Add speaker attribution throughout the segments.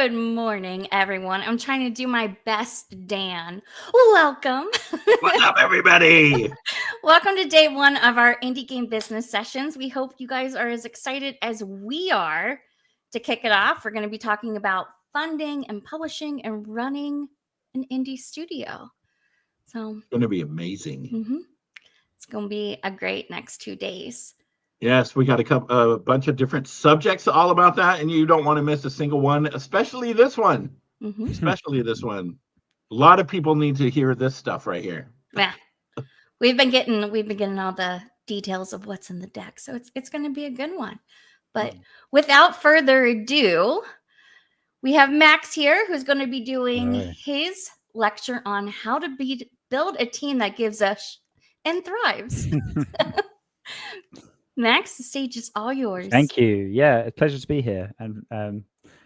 Speaker 1: Good morning, everyone. I'm trying to do my best, Dan. Welcome.
Speaker 2: What's up, everybody?
Speaker 1: Welcome to day one of our indie game business sessions. We hope you guys are as excited as we are to kick it off. We're going to be talking about funding and publishing and running an indie studio. So
Speaker 2: It's going to be amazing.
Speaker 1: it's going to be a great next 2 days.
Speaker 2: Yes, we got a bunch of different subjects all about that, and you don't want to miss a single one, especially this one. Especially this one. A lot of people need to hear this stuff right here.
Speaker 1: Yeah, we've been getting all the details of what's in the deck, so it's going to be a good one. But without further ado, we have Max here, who's going to be doing his lecture on how to build a team that gives us and thrives. Max, the stage is all yours.
Speaker 3: Thank you. Yeah, a pleasure to be here, and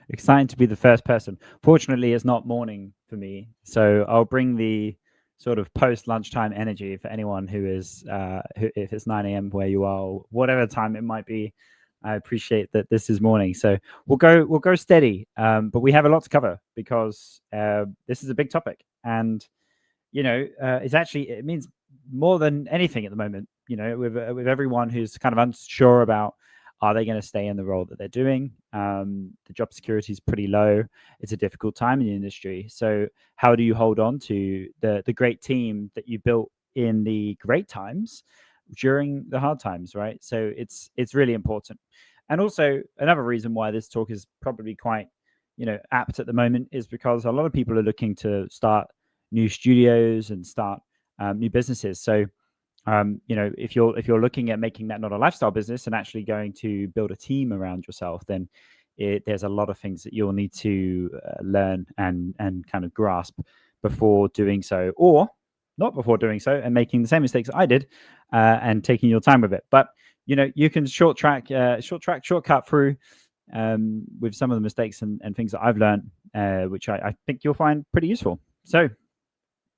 Speaker 3: exciting to be the first person. Fortunately, it's not morning for me, so I'll bring the sort of post-lunchtime energy for anyone who is, if it's 9 a.m. where you are, or whatever time it might be. I appreciate that this is morning, so we'll go steady. But we have a lot to cover because this is a big topic, and it means more than anything at the moment. With everyone who's kind of unsure about, are they going to stay in the role that they're doing? The job security is pretty low. It's a difficult time in the industry. So how do you hold on to the great team that you built in the great times during the hard times, right? So it's really important. And also another reason why this talk is probably quite, apt at the moment is because a lot of people are looking to start new studios and start new businesses. So if you're looking at making that not a lifestyle business and actually going to build a team around yourself, then there's a lot of things that you'll need to learn and kind of grasp before doing so, or not before doing so and making the same mistakes I did and taking your time with it. But you can shortcut through with some of the mistakes and things that I've learned, which I think you'll find pretty useful. So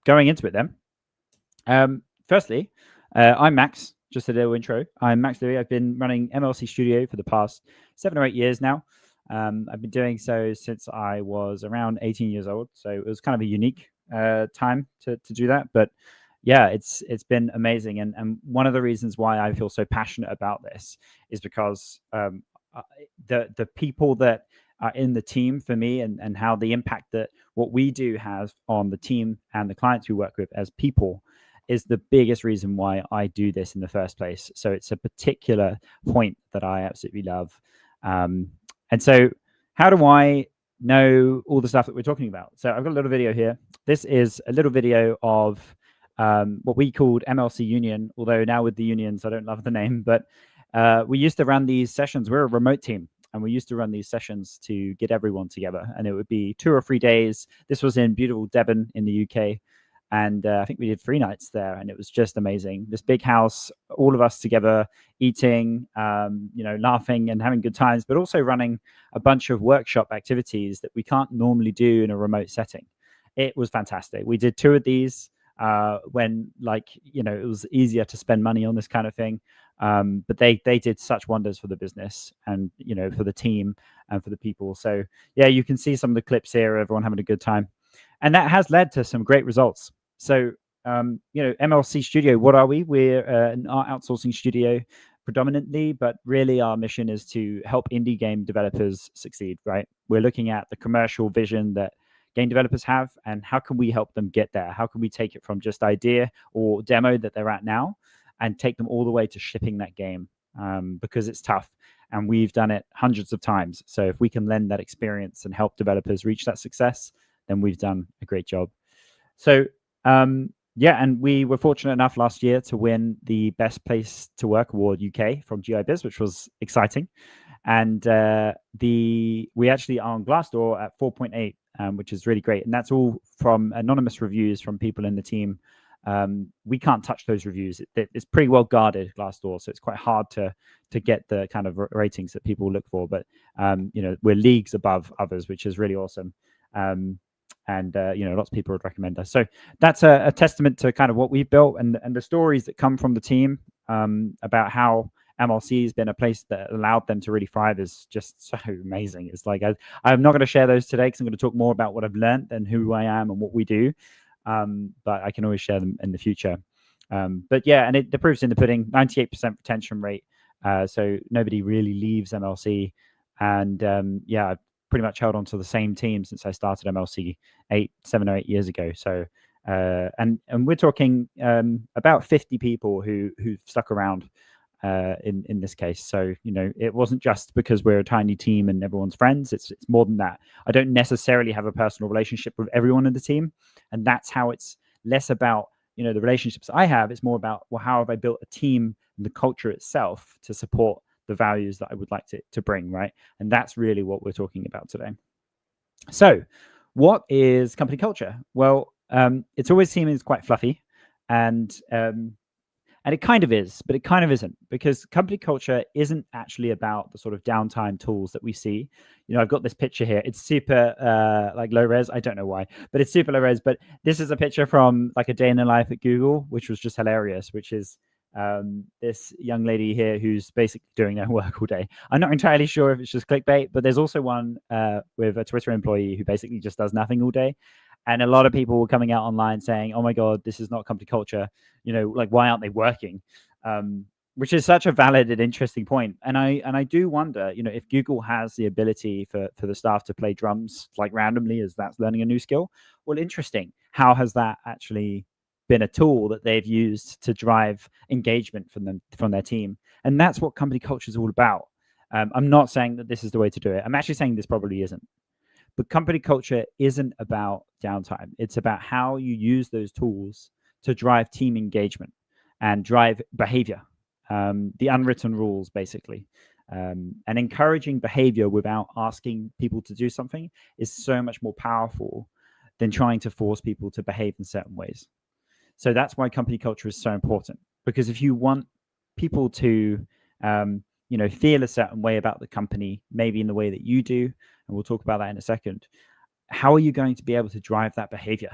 Speaker 3: going into it then, firstly, I'm Max. Just a little intro. I'm Max Louis. I've been running MLC Studio for the past 7 or 8 years now. I've been doing so since I was around 18 years old. So it was kind of a unique time to do that. But yeah, it's been amazing. And one of the reasons why I feel so passionate about this is because the people that are in the team for me and how the impact that what we do has on the team and the clients we work with as people is the biggest reason why I do this in the first place. So it's a particular point that I absolutely love. And so how do I know all the stuff that we're talking about? So I've got a little video here. This is a little video of what we called MLC Union, although now with the unions, I don't love the name, but we used to run these sessions. We're a remote team, and we used to run these sessions to get everyone together. And it would be 2 or 3 days. This was in beautiful Devon in the UK. And I think we did 3 nights there, and it was just amazing. This big house, all of us together, eating, laughing and having good times, but also running a bunch of workshop activities that we can't normally do in a remote setting. It was fantastic. We did 2 of these when, it was easier to spend money on this kind of thing. But they did such wonders for the business and, for the team and for the people. So, yeah, you can see some of the clips here, everyone having a good time. And that has led to some great results. So, MLC Studio, what are we? We're an art outsourcing studio predominantly, but really our mission is to help indie game developers succeed, right? We're looking at the commercial vision that game developers have and how can we help them get there? How can we take it from just idea or demo that they're at now and take them all the way to shipping that game? Because it's tough and we've done it hundreds of times. So if we can lend that experience and help developers reach that success, then we've done a great job. So, and we were fortunate enough last year to win the Best Place to Work Award UK from GI Biz, which was exciting. And we actually are on Glassdoor at 4.8, which is really great. And that's all from anonymous reviews from people in the team. We can't touch those reviews. It's pretty well guarded, Glassdoor, so it's quite hard to get the kind of ratings that people look for. But we're leagues above others, which is really awesome. Lots of people would recommend us. So that's a testament to kind of what we've built and the stories that come from the team about how MLC has been a place that allowed them to really thrive is just so amazing. It's like I'm not going to share those today because I'm going to talk more about what I've learned and who I am and what we do. But I can always share them in the future. But yeah, and the proof's in the pudding. 98% retention rate. So nobody really leaves MLC. And yeah, I've pretty much held on to the same team since I started MLC 7 or 8 years ago. So and we're talking about 50 people who've stuck around in this case. So it wasn't just because we're a tiny team and everyone's friends. It's more than that. I don't necessarily have a personal relationship with everyone in the team, and that's how it's less about the relationships I have. It's more about, well, how have I built a team and the culture itself to support the values that I would like to bring, right? And that's really what we're talking about today. So what is company culture? Well, it's always seemed quite fluffy, and it kind of is, but it kind of isn't, because company culture isn't actually about the sort of downtime tools that we see. I've got this picture here. It's super like low res. I don't know why, but it's super low res. But this is a picture from like a day in the life at Google, which was just hilarious, which is this young lady here who's basically doing their work all day. I'm not entirely sure if it's just clickbait, but there's also one with a Twitter employee who basically just does nothing all day. And a lot of people were coming out online saying, oh my God, this is not company culture. Like, why aren't they working? Which is such a valid and interesting point. And I do wonder, if Google has the ability for the staff to play drums like randomly as that's learning a new skill. Well, interesting. How has that actually been a tool that they've used to drive engagement from their team? And that's what company culture is all about. I'm not saying that this is the way to do it. I'm actually saying this probably isn't. But company culture isn't about downtime. It's about how you use those tools to drive team engagement and drive behavior, the unwritten rules, basically. And encouraging behavior without asking people to do something is so much more powerful than trying to force people to behave in certain ways. So that's why company culture is so important, because if you want people to feel a certain way about the company, maybe in the way that you do, and we'll talk about that in a second, how are you going to be able to drive that behavior?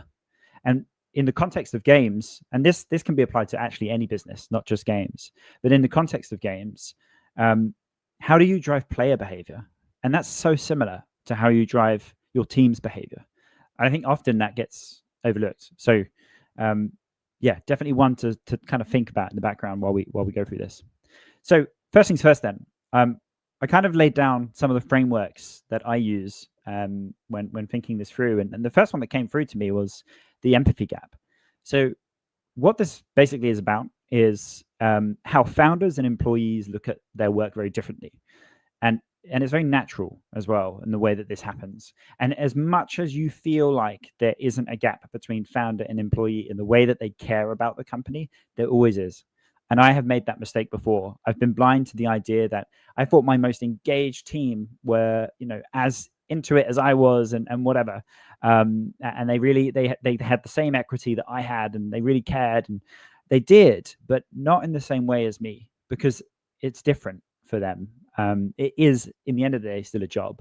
Speaker 3: And in the context of games, and this can be applied to actually any business, not just games, but in the context of games, how do you drive player behavior? And that's so similar to how you drive your team's behavior. I think often that gets overlooked. So yeah, definitely one to kind of think about in the background while we go through this. So first things first then, I kind of laid down some of the frameworks that I use when thinking this through. And the first one that came through to me was the empathy gap. So what this basically is about is how founders and employees look at their work very differently. And it's very natural as well in the way that this happens. And as much as you feel like there isn't a gap between founder and employee in the way that they care about the company, there always is. And I have made that mistake before. I've been blind to the idea that I thought my most engaged team were, as into it as I was and whatever. And they really, they had the same equity that I had, and they really cared, and they did, but not in the same way as me, because it's different for them. It is, in the end of the day, still a job.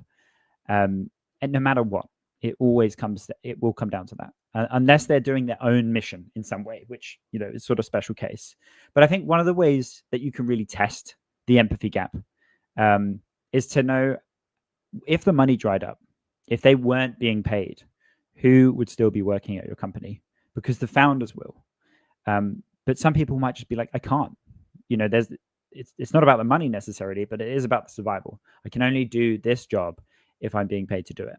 Speaker 3: And no matter what, it will come down to that. Unless they're doing their own mission in some way, which, is sort of special case. But I think one of the ways that you can really test the empathy gap is to know if the money dried up, if they weren't being paid, who would still be working at your company? Because the founders will. But some people might just be like, I can't. It's not about the money necessarily, but it is about the survival. I can only do this job if I'm being paid to do it.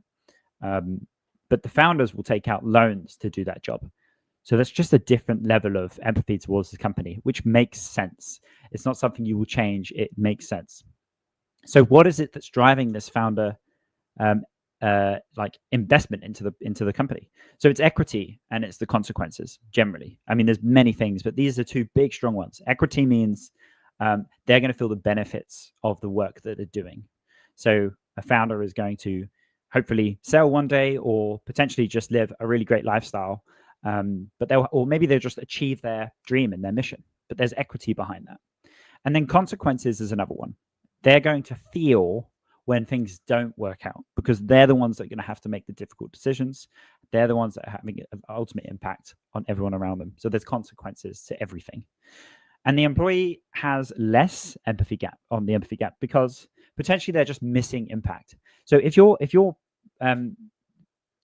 Speaker 3: But the founders will take out loans to do that job. So that's just a different level of empathy towards the company, which makes sense. It's not something you will change. It makes sense. So what is it that's driving this founder like investment into the company? So it's equity and it's the consequences generally. I mean, there's many things, but these are two big, strong ones. Equity means they're going to feel the benefits of the work that they're doing. So a founder is going to hopefully sell one day, or potentially just live a really great lifestyle. But maybe they'll just achieve their dream and their mission, but there's equity behind that. And then consequences is another one. They're going to feel when things don't work out, because they're the ones that are going to have to make the difficult decisions. They're the ones that are having an ultimate impact on everyone around them. So there's consequences to everything. And the employee has less empathy gap on the empathy gap because potentially they're just missing impact. So if your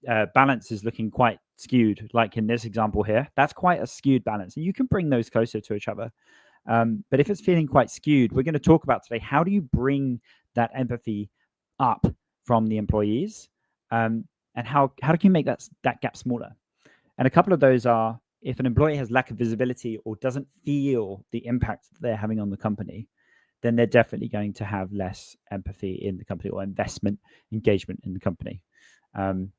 Speaker 3: balance is looking quite skewed, like in this example here, that's quite a skewed balance. And you can bring those closer to each other. But if it's feeling quite skewed, we're going to talk about today, how do you bring that empathy up from the employees? And how can you make that gap smaller? And a couple of those are, if an employee has lack of visibility or doesn't feel the impact that they're having on the company, then they're definitely going to have less empathy in the company or engagement in the company. And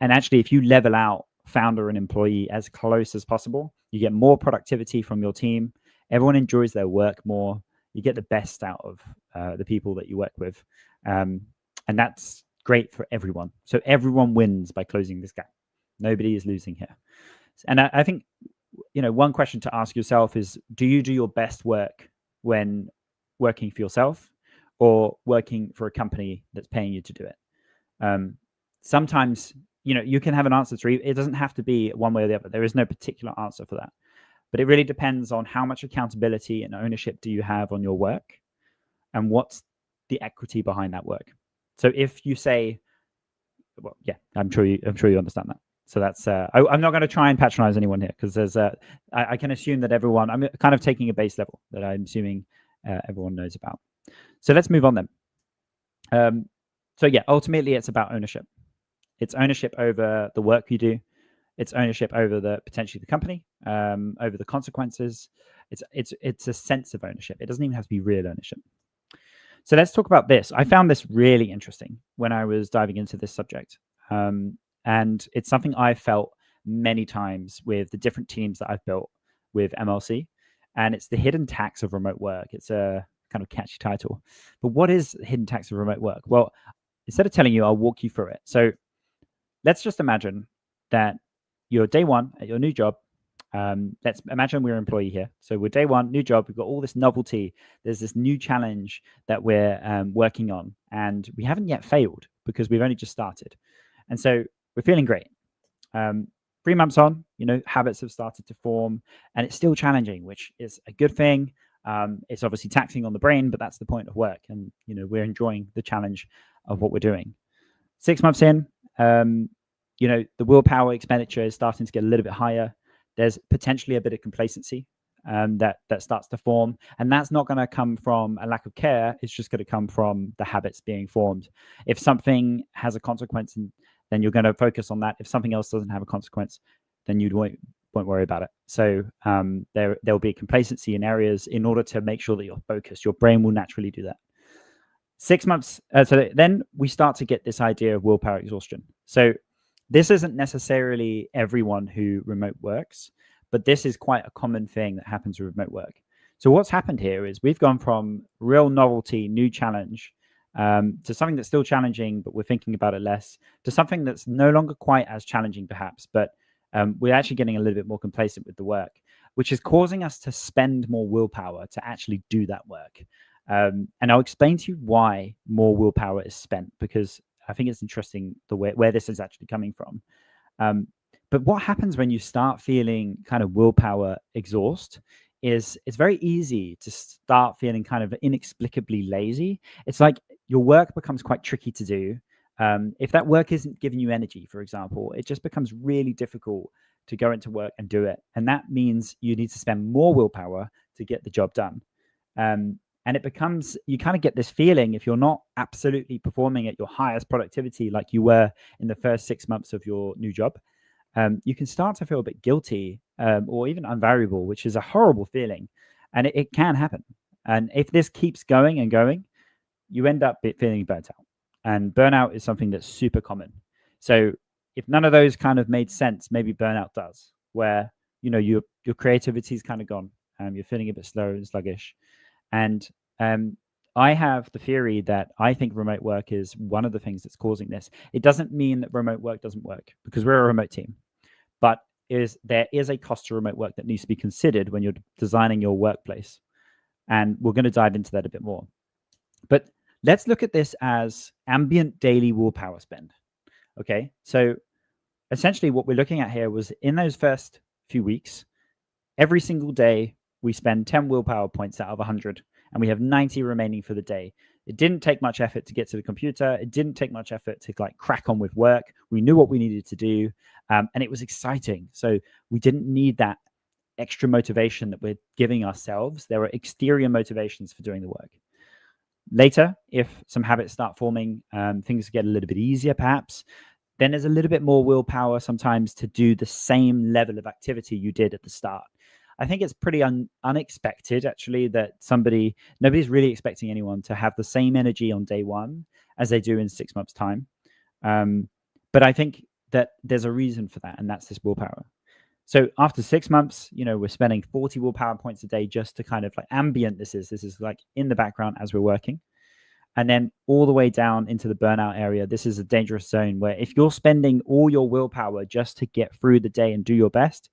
Speaker 3: actually, if you level out founder and employee as close as possible, you get more productivity from your team. Everyone enjoys their work more. You get the best out of the people that you work with. And that's great for everyone. So everyone wins by closing this gap. Nobody is losing here. And I think, one question to ask yourself is, do you do your best work when working for yourself or working for a company that's paying you to do it? Sometimes, you can have an answer to it. It doesn't have to be one way or the other. There is no particular answer for that. But it really depends on how much accountability and ownership do you have on your work and what's the equity behind that work. So if you say, well, yeah, I'm sure you understand that. So that's I'm not going to try and patronize anyone here, because there's I can assume that everyone, I'm kind of taking a base level that I'm assuming everyone knows about. So let's move on then. So yeah, ultimately it's about ownership. It's ownership over the work you do. It's ownership over potentially the company, over the consequences. It's a sense of ownership. It doesn't even have to be real ownership. So let's talk about this. I found this really interesting when I was diving into this subject. And it's something I've felt many times with the different teams that I've built with MLC. And it's the hidden tax of remote work. It's a kind of catchy title. But what is hidden tax of remote work? Well, instead of telling you, I'll walk you through it. So let's just imagine that you're day one at your new job. Let's imagine we're an employee here. So we're day one, new job. We've got all this novelty. There's this new challenge that we're working on. And we haven't yet failed because we've only just started. And so we're feeling great. 3 months on, habits have started to form, and it's still challenging, which is a good thing. It's obviously taxing on the brain, but that's the point of work. And, we're enjoying the challenge of what we're doing. 6 months in, the willpower expenditure is starting to get a little bit higher. There's potentially a bit of complacency that starts to form. And that's not going to come from a lack of care. It's just going to come from the habits being formed. If something has a consequence, then you're going to focus on that. If something else doesn't have a consequence, then you won't worry about it. So there will be complacency in areas in order to make sure that you're focused. Your brain will naturally do that. 6 months. So then we start to get this idea of willpower exhaustion. So this isn't necessarily everyone who remote works, but this is quite a common thing that happens with remote work. So what's happened here is we've gone from real novelty, new challenge, to something that's still challenging, but we're thinking about it less, to something that's no longer quite as challenging, perhaps, but we're actually getting a little bit more complacent with the work, which is causing us to spend more willpower to actually do that work. And I'll explain to you why more willpower is spent, because I think it's interesting the way where this is actually coming from. But what happens when you start feeling kind of willpower exhaust is it's very easy to start feeling kind of inexplicably lazy. It's like your work becomes quite tricky to do. If that work isn't giving you energy, for example, it just becomes really difficult to go into work and do it. And that means you need to spend more willpower to get the job done. And it becomes, you kind of get this feeling, if you're not absolutely performing at your highest productivity like you were in the first 6 months of your new job, you can start to feel a bit guilty or even unvaluable, which is a horrible feeling. And it can happen. And if this keeps going and going, you end up feeling burnt out. And burnout is something that's super common. So if none of those kind of made sense, maybe burnout does, where your creativity is kind of gone. You're feeling a bit slow and sluggish. And I have the theory that I think remote work is one of the things that's causing this. It doesn't mean that remote work doesn't work, because we're a remote team. But there is a cost to remote work that needs to be considered when you're designing your workplace. And we're going to dive into that a bit more. But let's look at this as ambient daily willpower spend. Okay, so essentially what we're looking at here was in those first few weeks, every single day we spend 10 willpower points out of 100, and we have 90 remaining for the day. It didn't take much effort to get to the computer. It didn't take much effort to like crack on with work. We knew what we needed to do, and it was exciting. So we didn't need that extra motivation that we're giving ourselves. There are exterior motivations for doing the work. Later, if some habits start forming, things get a little bit easier perhaps, then there's a little bit more willpower sometimes to do the same level of activity you did at the start. I think it's pretty unexpected, actually, that nobody's really expecting anyone to have the same energy on day one as they do in 6 months' time. But I think that there's a reason for that, and that's this willpower. So after 6 months, we're spending 40 willpower points a day just to kind of like ambient this is like in the background as we're working. And then all the way down into the burnout area, this is a dangerous zone where if you're spending all your willpower just to get through the day and do your best,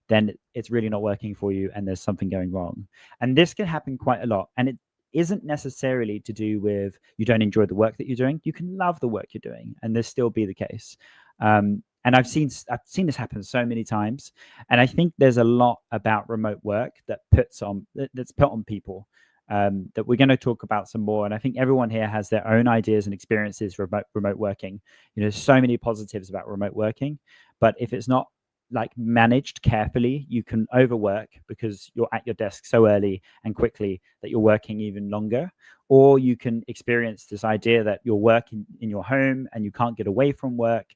Speaker 3: then it's really not working for you and there's something going wrong. And this can happen quite a lot. And it isn't necessarily to do with you don't enjoy the work that you're doing. You can love the work you're doing and this still be the case. And I've seen this happen so many times. And I think there's a lot about remote work that's put on people. That we're going to talk about some more. And I think everyone here has their own ideas and experiences for remote working. There's so many positives about remote working, but if it's not like managed carefully, you can overwork because you're at your desk so early and quickly that you're working even longer. Or you can experience this idea that you're working in your home and you can't get away from work,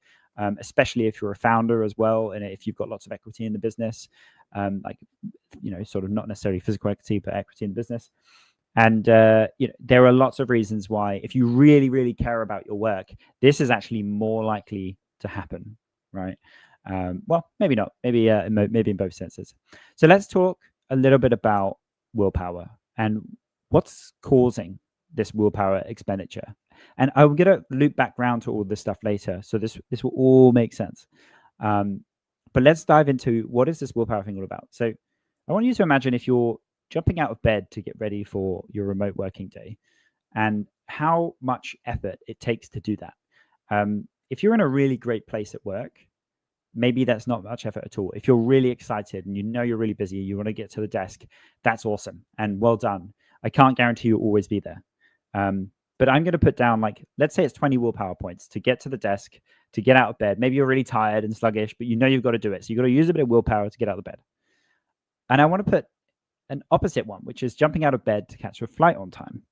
Speaker 3: especially if you're a founder as well. And if you've got lots of equity in the business, sort of not necessarily physical equity, but equity in the business. And there are lots of reasons why, if you really, really care about your work, this is actually more likely to happen, right? Well, maybe not. Maybe in both senses. So let's talk a little bit about willpower and what's causing this willpower expenditure. And I'm going to loop back around to all this stuff later, so this will all make sense. But let's dive into what is this willpower thing all about. So I want you to imagine if you're jumping out of bed to get ready for your remote working day and how much effort it takes to do that. If you're in a really great place at work, maybe that's not much effort at all. If you're really excited and you're really busy, you want to get to the desk, that's awesome and well done. I can't guarantee you'll always be there. But I'm going to put down, let's say it's 20 willpower points to get to the desk, to get out of bed. Maybe you're really tired and sluggish, but you've got to do it. So you've got to use a bit of willpower to get out of bed. And I want to put an opposite one, which is jumping out of bed to catch a flight on time.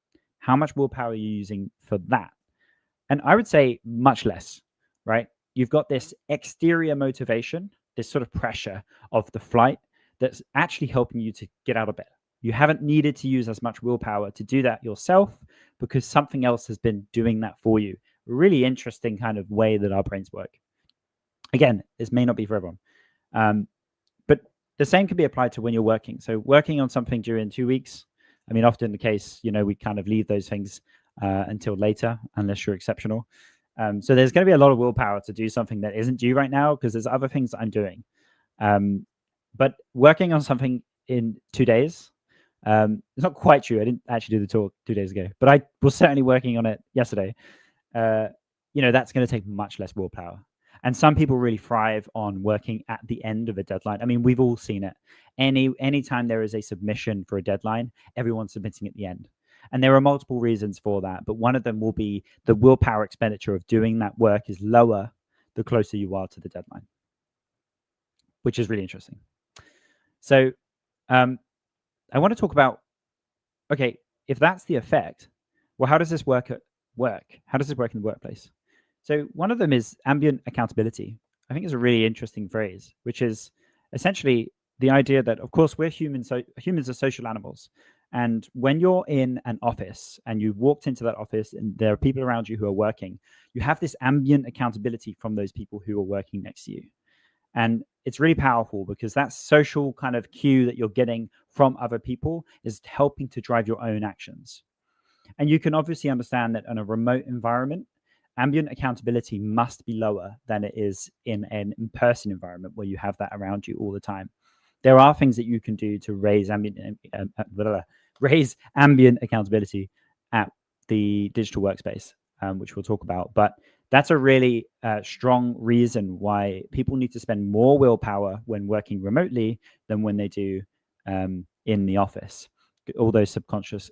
Speaker 3: How much willpower are you using for that? And I would say much less, right? You've got this exterior motivation, this sort of pressure of the flight that's actually helping you to get out of bed. You haven't needed to use as much willpower to do that yourself because something else has been doing that for you. Really interesting kind of way that our brains work. Again, this may not be for everyone. But the same can be applied to when you're working. So working on something during 2 weeks, often the case, we kind of leave those things until later, unless you're exceptional. So there's going to be a lot of willpower to do something that isn't due right now because there's other things that I'm doing. But working on something in 2 days, it's not quite true. I didn't actually do the talk 2 days ago, but I was certainly working on it yesterday. That's going to take much less willpower. And some people really thrive on working at the end of a deadline. We've all seen it. Anytime there is a submission for a deadline, everyone's submitting at the end. And there are multiple reasons for that, but one of them will be the willpower expenditure of doing that work is lower the closer you are to the deadline, which is really interesting. So I want to talk about, okay, if that's the effect, well, how does this work at work? How does this work in the workplace? So one of them is ambient accountability. I think it's a really interesting phrase, which is essentially the idea that, of course, we're humans, so humans are social animals. And when you're in an office and you walked into that office and there are people around you who are working, you have this ambient accountability from those people who are working next to you. And it's really powerful because that social kind of cue that you're getting from other people is helping to drive your own actions. And you can obviously understand that in a remote environment, ambient accountability must be lower than it is in an in-person environment where you have that around you all the time. There are things that you can do to raise ambient accountability at the digital workspace, which we'll talk about. But that's a really strong reason why people need to spend more willpower when working remotely than when they do in the office, all those subconscious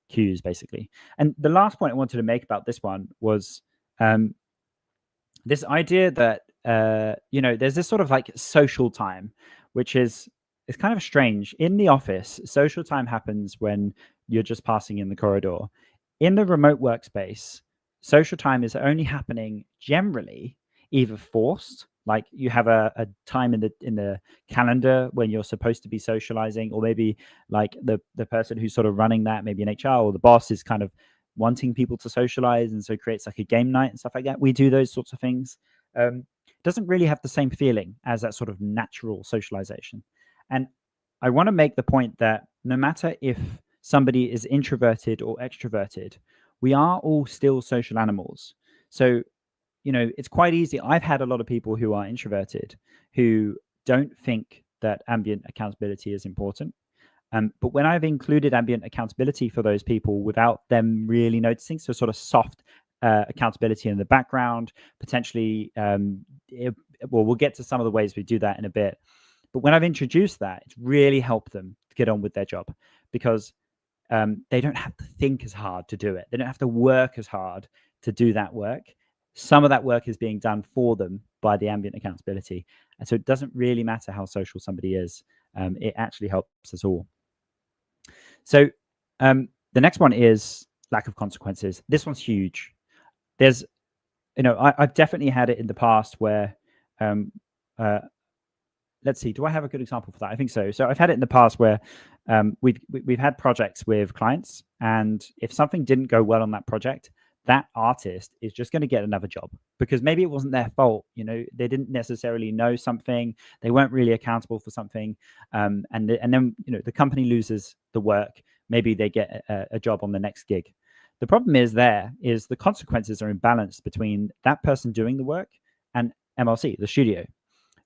Speaker 3: cues, basically. And the last point I wanted to make about this one was this idea that there's this sort of like social time, which is it's kind of strange. In the office, social time happens when you're just passing in the corridor. In the remote workspace, social time is only happening generally either forced, like you have a time in the calendar when you're supposed to be socializing, or maybe like the person who's sort of running that, maybe an HR or the boss, is kind of wanting people to socialize, and so creates like a game night and stuff like that. We do those sorts of things. Doesn't really have the same feeling as that sort of natural socialization. And I want to make the point that no matter if somebody is introverted or extroverted, we are all still social animals. So, it's quite easy. I've had a lot of people who are introverted who don't think that ambient accountability is important. But when I've included ambient accountability for those people without them really noticing, so sort of soft accountability in the background, potentially, we'll get to some of the ways we do that in a bit. But when I've introduced that, it's really helped them to get on with their job, because they don't have to think as hard to do it. They don't have to work as hard to do that work. Some of that work is being done for them by the ambient accountability. And so it doesn't really matter how social somebody is. It actually helps us all. So the next one is lack of consequences. This one's huge. There's, I've definitely had it in the past where, let's see, do I have a good example for that? I think so. So I've had it in the past where we've had projects with clients, and if something didn't go well on that project, that artist is just going to get another job, because maybe it wasn't their fault. They didn't necessarily know something, they weren't really accountable for something, and then the company loses the work. Maybe they get a job on the next gig. The problem is the consequences are imbalanced between that person doing the work and MLC, the studio.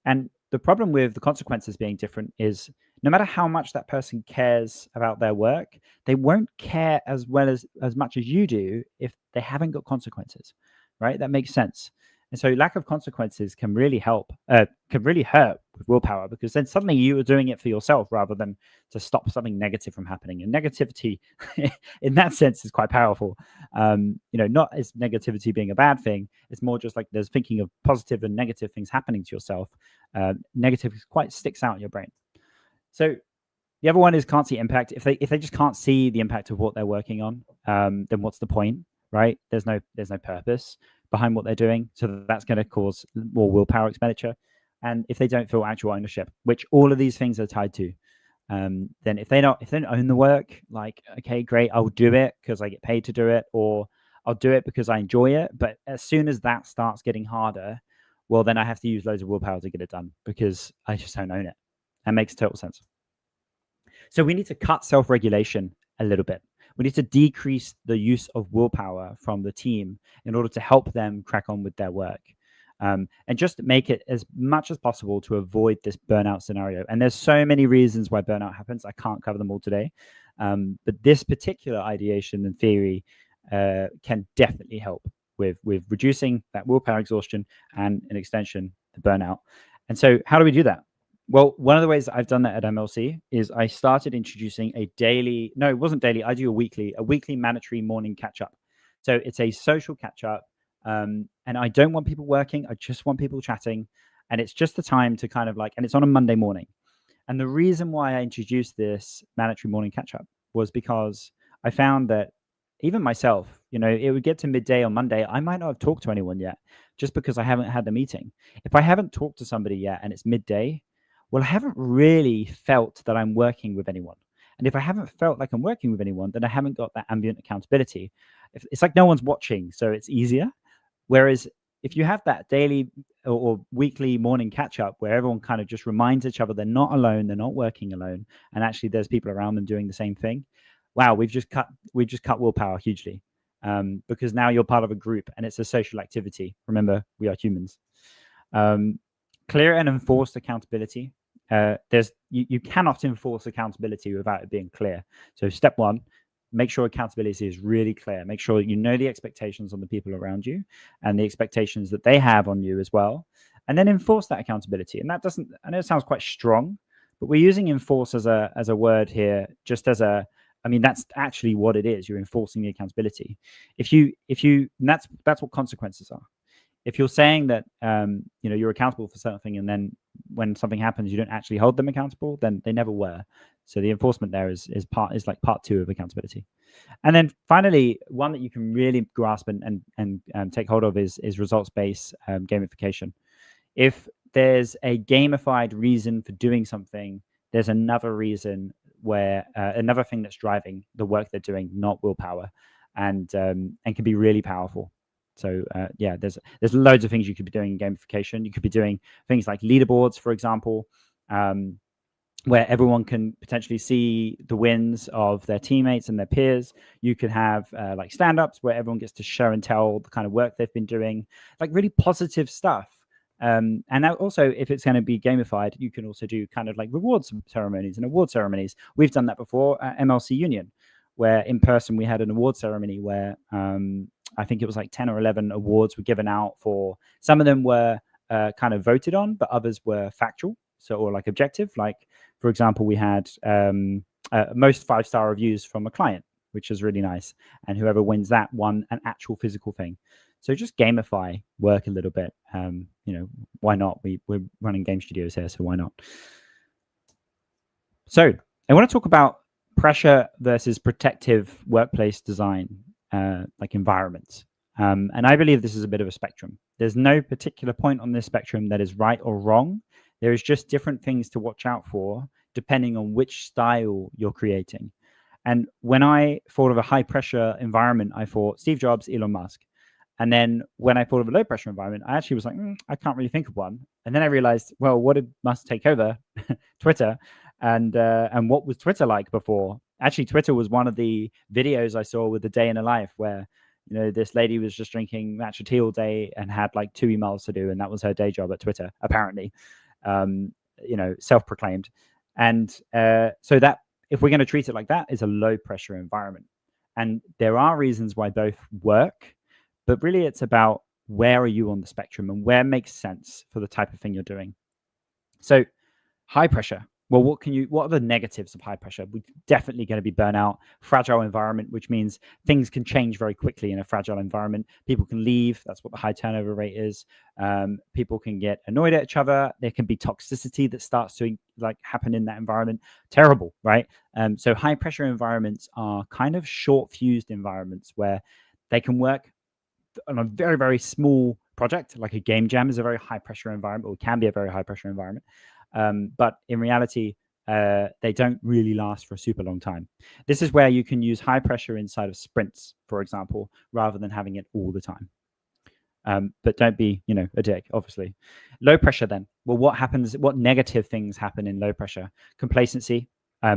Speaker 3: And the problem with the consequences being different is no matter how much that person cares about their work, they won't care as well as much as you do if they haven't got consequences, right? That makes sense. And so lack of consequences can really hurt with willpower, because then suddenly you are doing it for yourself rather than to stop something negative from happening. And negativity in that sense is quite powerful. Not as negativity being a bad thing. It's more just like there's thinking of positive and negative things happening to yourself. Negative quite sticks out in your brain. So the other one is can't see impact. If they just can't see the impact of what they're working on, then what's the point, right? There's no purpose behind what they're doing. So that's going to cause more willpower expenditure. And if they don't feel actual ownership, which all of these things are tied to, then if they don't own the work, like, okay, great, I'll do it because I get paid to do it, or I'll do it because I enjoy it. But as soon as that starts getting harder, well, then I have to use loads of willpower to get it done because I just don't own it. That makes total sense. So we need to cut self-regulation a little bit. We need to decrease the use of willpower from the team in order to help them crack on with their work. And just make it as much as possible to avoid this burnout scenario. And there's so many reasons why burnout happens. I can't cover them all today. But this particular ideation and theory can definitely help with reducing that willpower exhaustion and, in extension, the burnout. And so how do we do that? Well, one of the ways that I've done that at MLC is I started introducing it wasn't daily. I do a weekly mandatory morning catch-up. So it's a social catch-up. And I don't want people working. I just want people chatting. And it's just the time to kind of and it's on a Monday morning. And the reason why I introduced this mandatory morning catch-up was because I found that even myself, it would get to midday on Monday. I might not have talked to anyone yet just because I haven't had the meeting. If I haven't talked to somebody yet and it's midday, well, I haven't really felt that I'm working with anyone. And if I haven't felt like I'm working with anyone, then I haven't got that ambient accountability. It's like no one's watching, so it's easier. Whereas if you have that daily or weekly morning catch up where everyone kind of just reminds each other they're not alone, they're not working alone, and actually there's people around them doing the same thing. Wow, we've just cut willpower hugely, because now you're part of a group and it's a social activity. Remember, we are humans. Clear and enforced accountability. You cannot enforce accountability without it being clear. So step one, make sure accountability is really clear. Make sure you know the expectations on the people around you and the expectations that they have on you as well. And then enforce that accountability. And that I know it sounds quite strong, But we're using enforce as a word here, just as a, I mean, that's actually what it is. You're enforcing the accountability. If you, and that's what consequences are. If you're saying that you're accountable for something, and then when something happens, you don't actually hold them accountable, then they never were. So the enforcement there is like part two of accountability. And then finally, one that you can really grasp and take hold of is results-based gamification. If there's a gamified reason for doing something, there's another reason where another thing that's driving the work they're doing, not willpower, and can be really powerful. So there's loads of things you could be doing in gamification. You could be doing things like leaderboards, for example, where everyone can potentially see the wins of their teammates and their peers. You could have like stand-ups where everyone gets to show and tell the kind of work they've been doing, like really positive stuff. And now also, if it's going to be gamified, you can also do kind of like rewards ceremonies and award ceremonies. We've done that before at MLC Union, where in person we had an award ceremony where I think it was like 10 or 11 awards were given out for. Some of them were kind of voted on, but others were factual, or like objective. Like, for example, we had most 5-star reviews from a client, which is really nice. And whoever wins that won an actual physical thing. So just gamify work a little bit. Why not? We're running game studios here, so why not? So I want to talk about pressure versus protective workplace design, like environments. And I believe this is a bit of a spectrum. There's no particular point on this spectrum that is right or wrong. There is just different things to watch out for depending on which style you're creating. And when I thought of a high pressure environment, I thought Steve Jobs, Elon Musk. And then when I thought of a low pressure environment, I actually was like, I can't really think of one. And then I realized, well, what did Musk take over? Twitter. And what was Twitter like before? Actually, Twitter was one of the videos I saw with the day in a life where, this lady was just drinking matcha tea all day and had like 2 emails to do. And that was her day job at Twitter, apparently, self-proclaimed. And so that if we're going to treat it like that, is a low pressure environment. And there are reasons why both work. But really, it's about where are you on the spectrum and where makes sense for the type of thing you're doing. So high pressure. Well, what are the negatives of high pressure? We're definitely going to be burnout, fragile environment, which means things can change very quickly in a fragile environment. People can leave. That's what the high turnover rate is. People can get annoyed at each other. There can be toxicity that starts to like happen in that environment. Terrible, right? So high pressure environments are kind of short fused environments where they can work on a very, very small project. Like a game jam is a very high pressure environment, or can be a very high pressure environment. But in reality, they don't really last for a super long time. This is where you can use high pressure inside of sprints, for example, rather than having it all the time. But don't be, a dick, obviously. Low pressure then. Well, what negative things happen in low pressure? Complacency,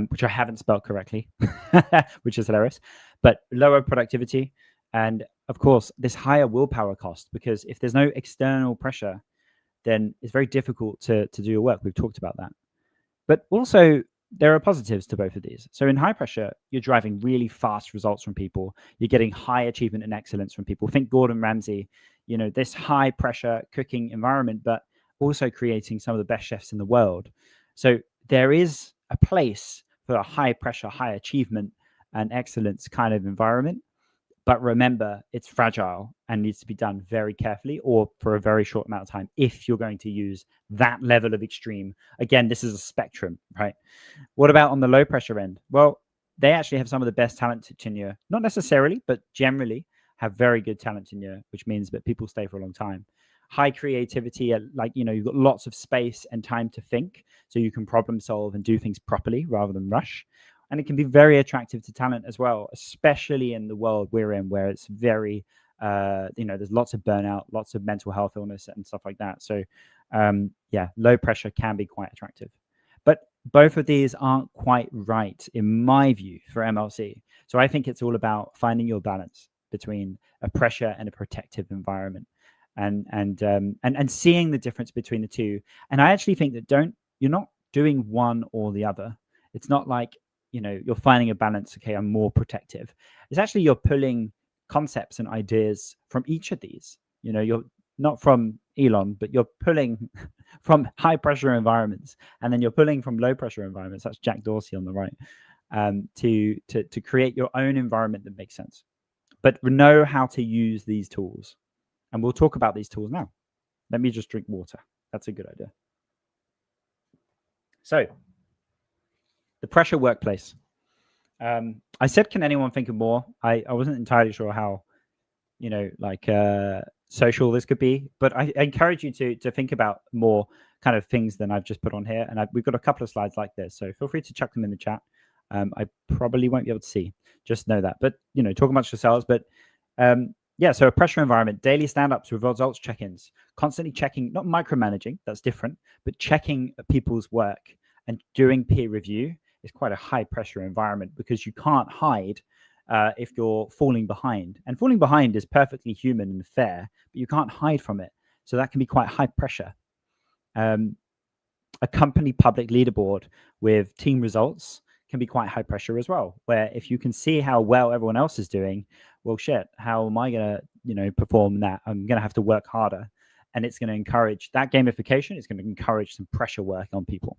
Speaker 3: which I haven't spelled correctly, which is hilarious, but lower productivity. And of course, this higher willpower cost, because if there's no external pressure, then it's very difficult to do your work. We've talked about that. But also, there are positives to both of these. So in high pressure, you're driving really fast results from people. You're getting high achievement and excellence from people. Think Gordon Ramsay, this high pressure cooking environment, but also creating some of the best chefs in the world. So there is a place for a high pressure, high achievement and excellence kind of environment. But remember, it's fragile and needs to be done very carefully or for a very short amount of time if you're going to use that level of extreme. Again, this is a spectrum, right? What about on the low pressure end? Well, they actually have some of the best talent tenure, not necessarily, but generally have very good talent tenure, which means that people stay for a long time. High creativity, you've got lots of space and time to think, so you can problem solve and do things properly rather than rush. And it can be very attractive to talent as well, especially in the world we're in, where it's very, there's lots of burnout, lots of mental health illness and stuff like that. So, low pressure can be quite attractive. But both of these aren't quite right, in my view, for MLC. So I think it's all about finding your balance between a pressure and a protective environment, and seeing the difference between the two. And I actually think that you're not doing one or the other. It's not like, you're finding a balance. Okay, I'm more protective. It's actually you're pulling concepts and ideas from each of these. You're not from Elon, but you're pulling from high pressure environments, and then you're pulling from low pressure environments. That's Jack Dorsey on the right, to create your own environment that makes sense. But know how to use these tools, and we'll talk about these tools now. Let me just drink water. That's a good idea. So, the pressure workplace. I said, can anyone think of more? I wasn't entirely sure how, social this could be, but I encourage you to think about more kind of things than I've just put on here. And we've got a couple of slides like this, so feel free to chuck them in the chat. I probably won't be able to see, just know that. But, talk amongst yourselves. But so a pressure environment, daily stand-ups with results check-ins, constantly checking, not micromanaging, that's different, but checking people's work and doing peer review is quite a high pressure environment, because you can't hide if you're falling behind. And falling behind is perfectly human and fair, but you can't hide from it. So that can be quite high pressure. A company public leaderboard with team results can be quite high pressure as well, where if you can see how well everyone else is doing, well, shit, how am I going to, perform that? I'm going to have to work harder. And it's going to encourage that gamification. It's going to encourage some pressure work on people.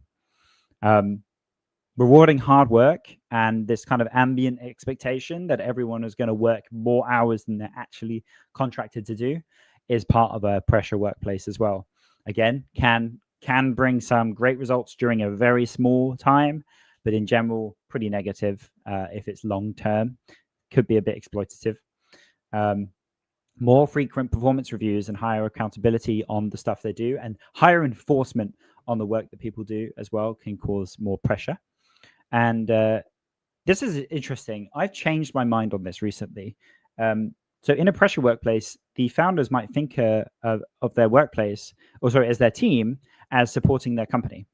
Speaker 3: Rewarding hard work and this kind of ambient expectation that everyone is going to work more hours than they're actually contracted to do is part of a pressure workplace as well. Again, can bring some great results during a very small time, but in general, pretty negative if it's long term. Could be a bit exploitative. More frequent performance reviews and higher accountability on the stuff they do, and higher enforcement on the work that people do as well can cause more pressure. And this is interesting. I've changed my mind on this recently. So in a pressure workplace, the founders might think of their workplace, as their team, as supporting their company.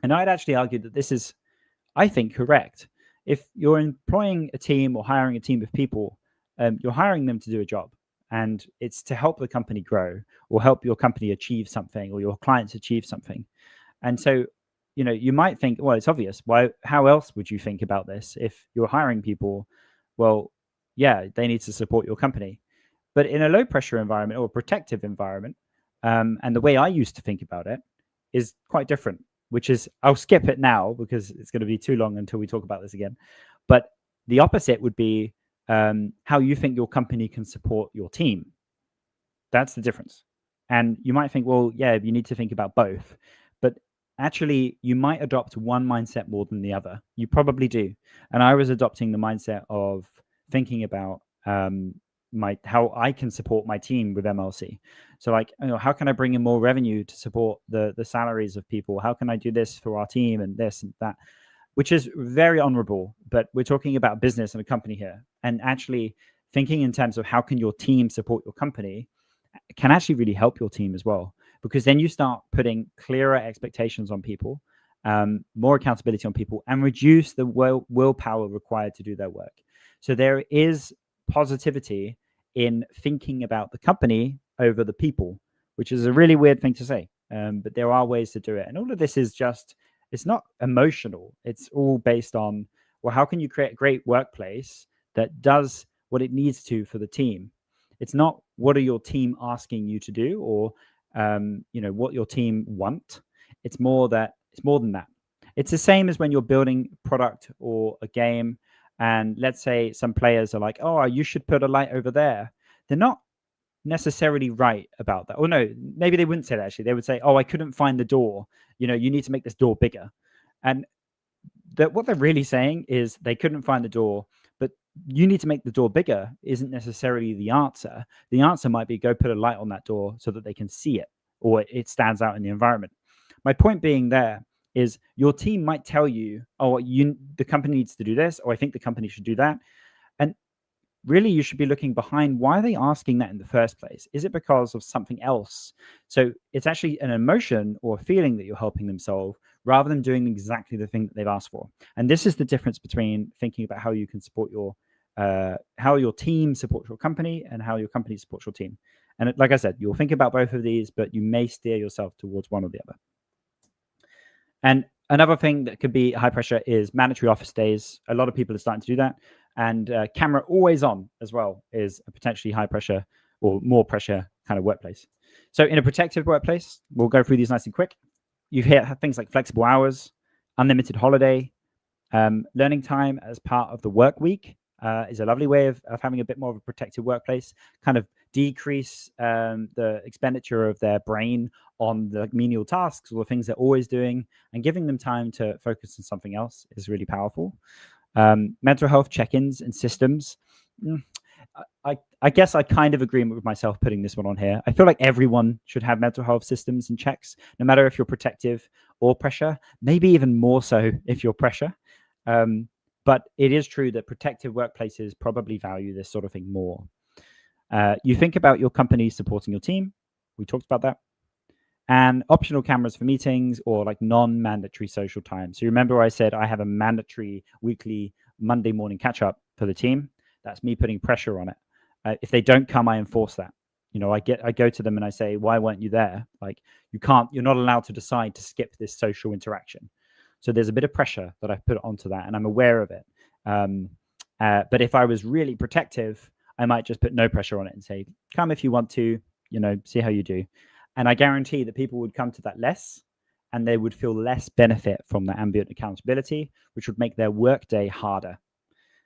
Speaker 3: And I'd actually argue that this is, I think, correct. If you're employing a team or hiring a team of people, you're hiring them to do a job. And it's to help the company grow or help your company achieve something or your clients achieve something. And so, you might think, well, it's obvious. Why? How else would you think about this? If you're hiring people, well, yeah, they need to support your company. But in a low pressure environment or a protective environment, and the way I used to think about it is quite different, which is, I'll skip it now because it's going to be too long until we talk about this again. But the opposite would be how you think your company can support your team. That's the difference. And you might think, well, yeah, you need to think about both. But actually, you might adopt one mindset more than the other. You probably do. And I was adopting the mindset of thinking about how I can support my team with MLC. So how can I bring in more revenue to support the salaries of people? How can I do this for our team and this and that? Which is very honorable, but we're talking about business and a company here. And actually thinking in terms of how can your team support your company can actually really help your team as well. Because then you start putting clearer expectations on people, more accountability on people, and reduce the willpower required to do their work. So there is positivity in thinking about the company over the people, which is a really weird thing to say. But there are ways to do it. And all of this is just, it's not emotional. It's all based on, well, how can you create a great workplace that does what it needs to for the team? It's not what are your team asking you to do or what your team want. It's more than that. It's the same as when you're building product or a game, and let's say some players are like, oh, you should put a light over there. They're not necessarily right about that. Or no, maybe they wouldn't say that actually. They would say, oh, I couldn't find the door. You need to make this door bigger. And what they're really saying is they couldn't find the door, but you need to make the door bigger isn't necessarily the answer. The answer might be go put a light on that door so that they can see it or it stands out in the environment. My point being there is your team might tell you, oh, the company needs to do this, or I think the company should do that. And really, you should be looking behind, why are they asking that in the first place? Is it because of something else? So it's actually an emotion or a feeling that you're helping them solve rather than doing exactly the thing that they've asked for. And this is the difference between thinking about how you can support how your team supports your company and how your company supports your team. And like I said, you'll think about both of these, but you may steer yourself towards one or the other. And another thing that could be high pressure is mandatory office days. A lot of people are starting to do that. And camera always on as well is a potentially high pressure or more pressure kind of workplace. So in a protected workplace, we'll go through these nice and quick. You have things like flexible hours, unlimited holiday, learning time as part of the work week is a lovely way of having a bit more of a protected workplace, kind of decrease the expenditure of their brain on the menial tasks or the things they're always doing, and giving them time to focus on something else is really powerful. Mental health check-ins and systems. I guess I kind of agree with myself putting this one on here. I feel like everyone should have mental health systems and checks, no matter if you're protective or pressure, maybe even more so if you're pressure. But it is true that protective workplaces probably value this sort of thing more. You think about your company supporting your team. We talked about that. And optional cameras for meetings or like non-mandatory social time. So you remember I said I have a mandatory weekly Monday morning catch-up for the team. That's me putting pressure on it. If they don't come, I enforce that. You know, I go to them and I say, why weren't you there? Like, you're not allowed to decide to skip this social interaction. So there's a bit of pressure that I put onto that, and I'm aware of it. But if I was really protective, I might just put no pressure on it and say, come if you want to, you know, see how you do. And I guarantee that people would come to that less, and they would feel less benefit from the ambient accountability, which would make their workday harder.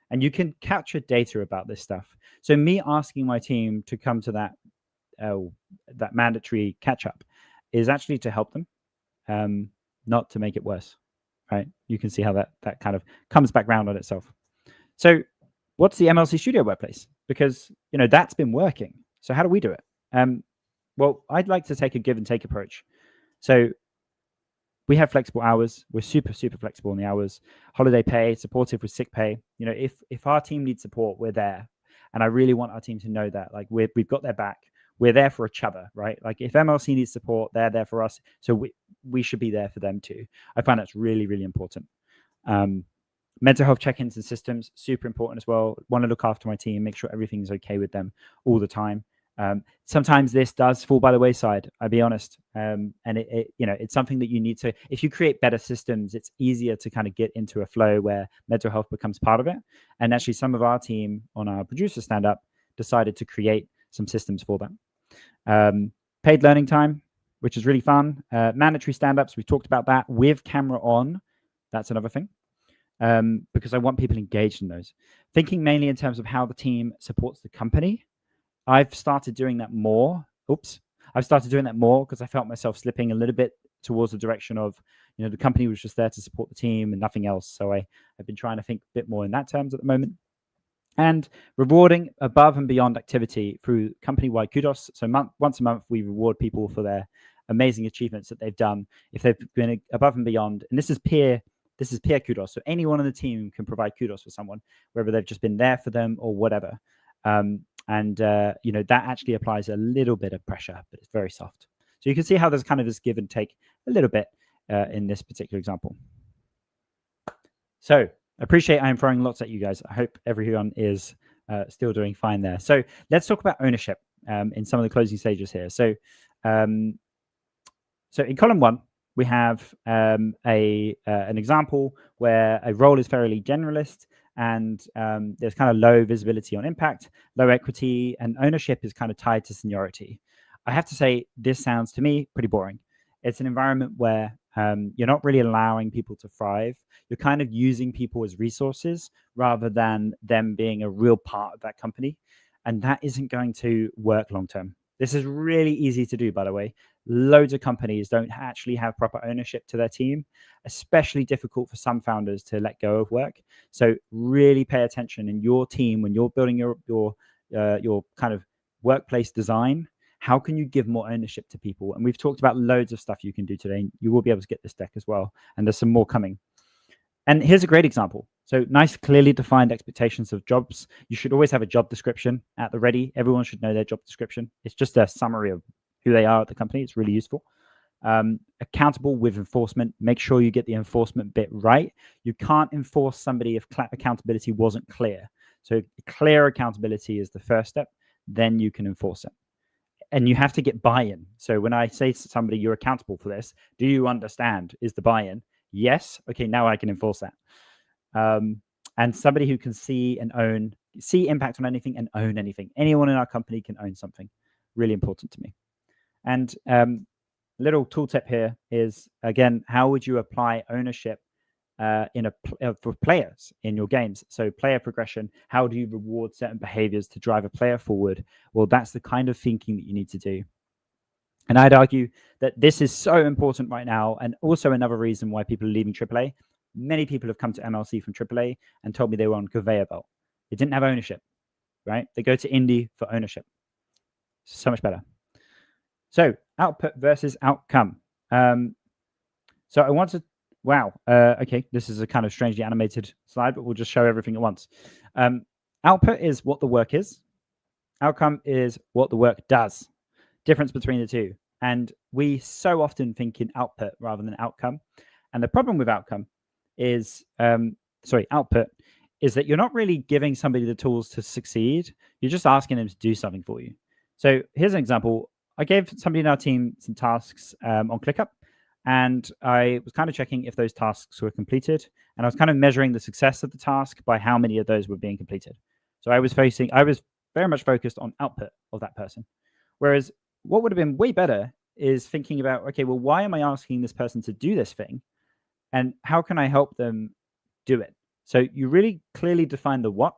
Speaker 3: And you can capture data about this stuff. So me asking my team to come to that mandatory catch-up is actually to help them, not to make it worse, right? You can see how that kind of comes back round on itself. So what's the MLC Studio workplace? Because, you know, that's been working. So how do we do it? Well, I'd like to take a give and take approach. So we have flexible hours. We're super, super flexible in the hours. Holiday pay, supportive with sick pay. You know, if our team needs support, we're there. And I really want our team to know that, like, we've got their back. We're there for each other, right? Like, if MLC needs support, they're there for us. So we should be there for them too. I find that's really, really important. Mental health check-ins and systems, super important as well. Want to look after my team, make sure everything's okay with them all the time. Sometimes this does fall by the wayside, I'll be honest. And it you know, it's something that you need to, if you create better systems, it's easier to kind of get into a flow where mental health becomes part of it. And actually some of our team on our producer stand-up decided to create some systems for that. Paid learning time, which is really fun. Mandatory stand-ups, we talked about that with camera on. That's another thing. Because I want people engaged in those. Thinking mainly in terms of how the team supports the company. I've started doing that more. I've started doing that more because I felt myself slipping a little bit towards the direction of, you know, the company was just there to support the team and nothing else. So I've been trying to think a bit more in that terms at the moment. And rewarding above and beyond activity through company-wide kudos. So once a month, we reward people for their amazing achievements that they've done. If they've been above and beyond, and this is peer kudos. So anyone on the team can provide kudos for someone, whether they've just been there for them or whatever. You know, that actually applies a little bit of pressure, but it's very soft. So you can see how there's kind of this give and take a little bit in this particular example. So I appreciate I'm throwing lots at you guys. I hope everyone is still doing fine there. So let's talk about ownership in some of the closing stages here. So in column 1, we have an example where a role is fairly generalist and there's kind of low visibility on impact, low equity, and ownership is kind of tied to seniority. I have to say, this sounds to me pretty boring. It's an environment where you're not really allowing people to thrive. You're kind of using people as resources rather than them being a real part of that company. And that isn't going to work long term. This is really easy to do, by the way. Loads of companies don't actually have proper ownership to their team, especially difficult for some founders to let go of work. So really pay attention in your team when you're building your kind of workplace design. How can you give more ownership to people? And we've talked about loads of stuff you can do today. You will be able to get this deck as well. And there's some more coming. And here's a great example. So nice, clearly defined expectations of jobs. You should always have a job description at the ready. Everyone should know their job description. It's just a summary of who they are at the company. It's really useful. Accountable with enforcement. Make sure you get the enforcement bit right. You can't enforce somebody if accountability wasn't clear. So clear accountability is the first step. Then you can enforce it. And you have to get buy-in. So when I say to somebody, you're accountable for this, do you understand? Is the buy-in? Yes. Okay, now I can enforce that. And somebody who can see impact on anything and own anything. Anyone in our company can own something. Really important to me. And little tool tip here is, again, how would you apply ownership for players in your games? So player progression, how do you reward certain behaviors to drive a player forward? Well, that's the kind of thinking that you need to do. And I'd argue that this is so important right now, and also another reason why people are leaving AAA. Many people have come to MLC from AAA and told me they were on conveyor belt. They didn't have ownership, right? They go to indie for ownership. So much better. So output versus outcome. So I want to, wow. Okay, this is a kind of strangely animated slide, but we'll just show everything at once. Output is what the work is. Outcome is what the work does. Difference between the two. And we so often think in output rather than outcome. And the problem with outcome is, output is that you're not really giving somebody the tools to succeed. You're just asking them to do something for you. So here's an example. I gave somebody in our team some tasks on ClickUp, and I was kind of checking if those tasks were completed. And I was kind of measuring the success of the task by how many of those were being completed. So I was very much focused on output of that person. Whereas what would have been way better is thinking about, okay, well, why am I asking this person to do this thing? And how can I help them do it? So you really clearly define the what,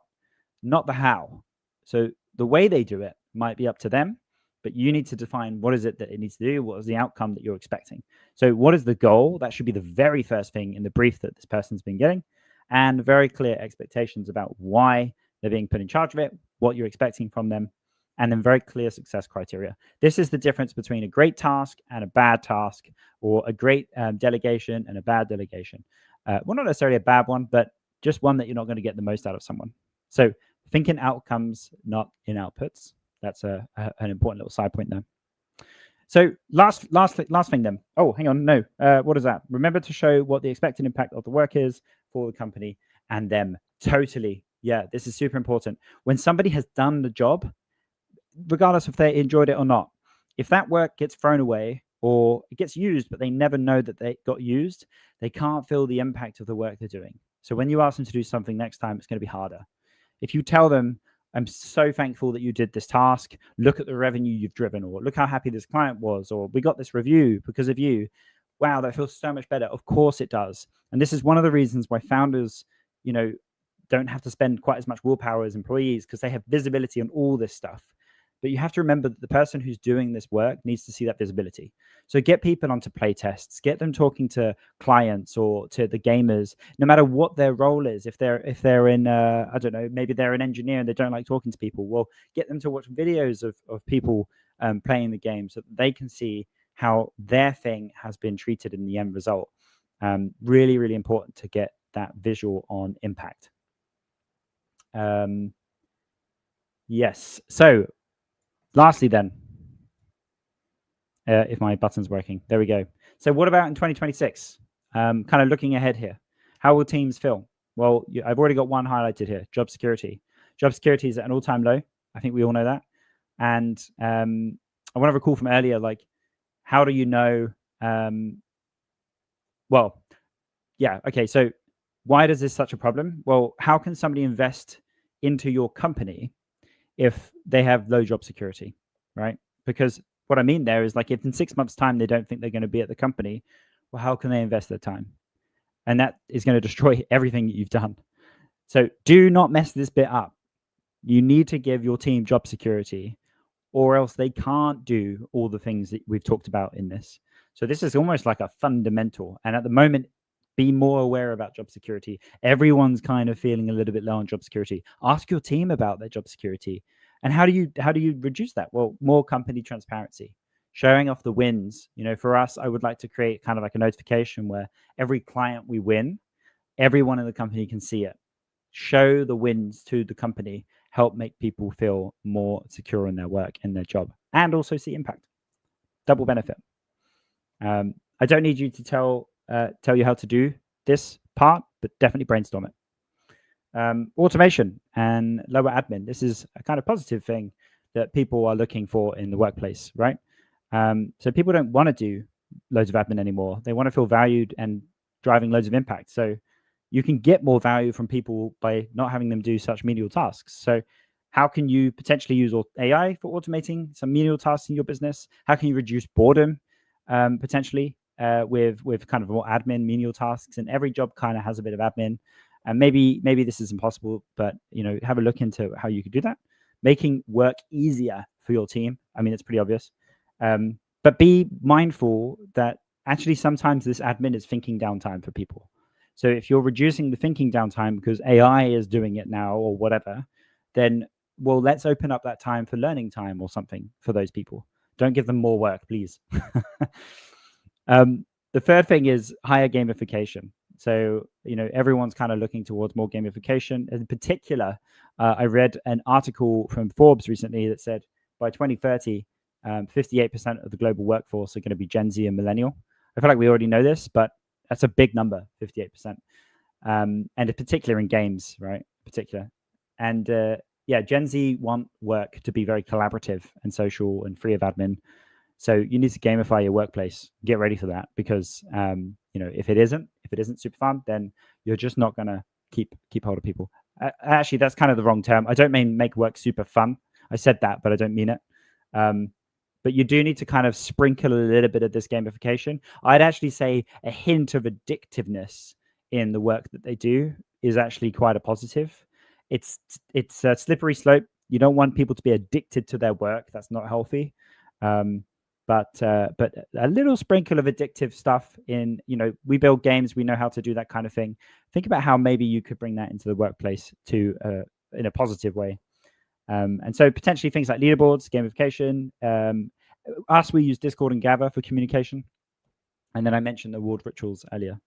Speaker 3: not the how. So the way they do it might be up to them, but you need to define what is it that it needs to do, what is the outcome that you're expecting. So what is the goal? That should be the very first thing in the brief that this person's been getting, and very clear expectations about why they're being put in charge of it, what you're expecting from them, and then very clear success criteria. This is the difference between a great task and a bad task, or a great delegation and a bad delegation. Well, not necessarily a bad one, but just one that you're not going to get the most out of someone. So think in outcomes, not in outputs. That's an important little side point there. So last thing then. Oh, hang on. No. What is that? Remember to show what the expected impact of the work is for the company and them. Totally. Yeah, this is super important. When somebody has done the job, regardless if they enjoyed it or not, if that work gets thrown away or it gets used, but they never know that they got used, they can't feel the impact of the work they're doing. So when you ask them to do something next time, it's going to be harder. If you tell them, I'm so thankful that you did this task, look at the revenue you've driven, or look how happy this client was, or we got this review because of you. Wow, that feels so much better. Of course it does. And this is one of the reasons why founders, don't have to spend quite as much willpower as employees, because they have visibility on all this stuff. But you have to remember that the person who's doing this work needs to see that visibility. So get people onto play tests, get them talking to clients or to the gamers, no matter what their role is. If they're in, I don't know, maybe they're an engineer and they don't like talking to people, well, get them to watch videos of people playing the game so that they can see how their thing has been treated in the end result. Really, really important to get that visual on impact. Yes. So lastly then, if my button's working, there we go. So what about in 2026? Kind of looking ahead here. How will teams feel? Well, I've already got one highlighted here, job security. Job security is at an all-time low. I think we all know that. And I want to recall from earlier, like, how do you know? Well, yeah, okay. So why is this such a problem? Well, how can somebody invest into your company if they have low job security, right? Because what I mean there is, like, if in 6 months' time they don't think they're going to be at the company, well, how can they invest their time? And that is going to destroy everything you've done. So do not mess this bit up. You need to give your team job security, or else they can't do all the things that we've talked about in this. So this is almost like a fundamental. And at the moment, be more aware about job security. Everyone's kind of feeling a little bit low on job security. Ask your team about their job security. And how do you reduce that? Well, more company transparency, showing off the wins. For us, I would like to create kind of like a notification where every client we win, everyone in the company can see it. Show the wins to the company, help make people feel more secure in their work, in their job, and also see impact. Double benefit. I don't need you to tell you how to do this part, but definitely brainstorm it. Automation and lower admin. This is a kind of positive thing that people are looking for in the workplace, right? So people don't want to do loads of admin anymore. They want to feel valued and driving loads of impact. So you can get more value from people by not having them do such menial tasks. So How can you potentially use AI for automating some menial tasks in your business? How can you reduce boredom potentially with kind of more admin menial tasks? And every job kind of has a bit of admin. And maybe this is impossible, but have a look into how you could do that. Making work easier for your team. I mean, it's pretty obvious. But be mindful that actually sometimes this admin is thinking downtime for people. So if you're reducing the thinking downtime because AI is doing it now or whatever, then let's open up that time for learning time or something for those people. Don't give them more work, please. The third thing is higher gamification. So, everyone's kind of looking towards more gamification. In particular, I read an article from Forbes recently that said by 2030, 58% of the global workforce are going to be Gen Z and millennial. I feel like we already know this, but that's a big number, 58%. And in particular in games, right? And Gen Z want work to be very collaborative and social and free of admin. So you need to gamify your workplace. Get ready for that, because if it isn't super fun, then you're just not going to keep hold of people. Actually, that's kind of the wrong term. I don't mean make work super fun. I said that, but I don't mean it. But you do need to kind of sprinkle a little bit of this gamification. I'd actually say a hint of addictiveness in the work that they do is actually quite a positive. It's a slippery slope. You don't want people to be addicted to their work. That's not healthy. But a little sprinkle of addictive stuff in, we build games, we know how to do that kind of thing. Think about how maybe you could bring that into the workplace in a positive way. And so potentially things like leaderboards, gamification. We use Discord and Gather for communication. And then I mentioned award rituals earlier.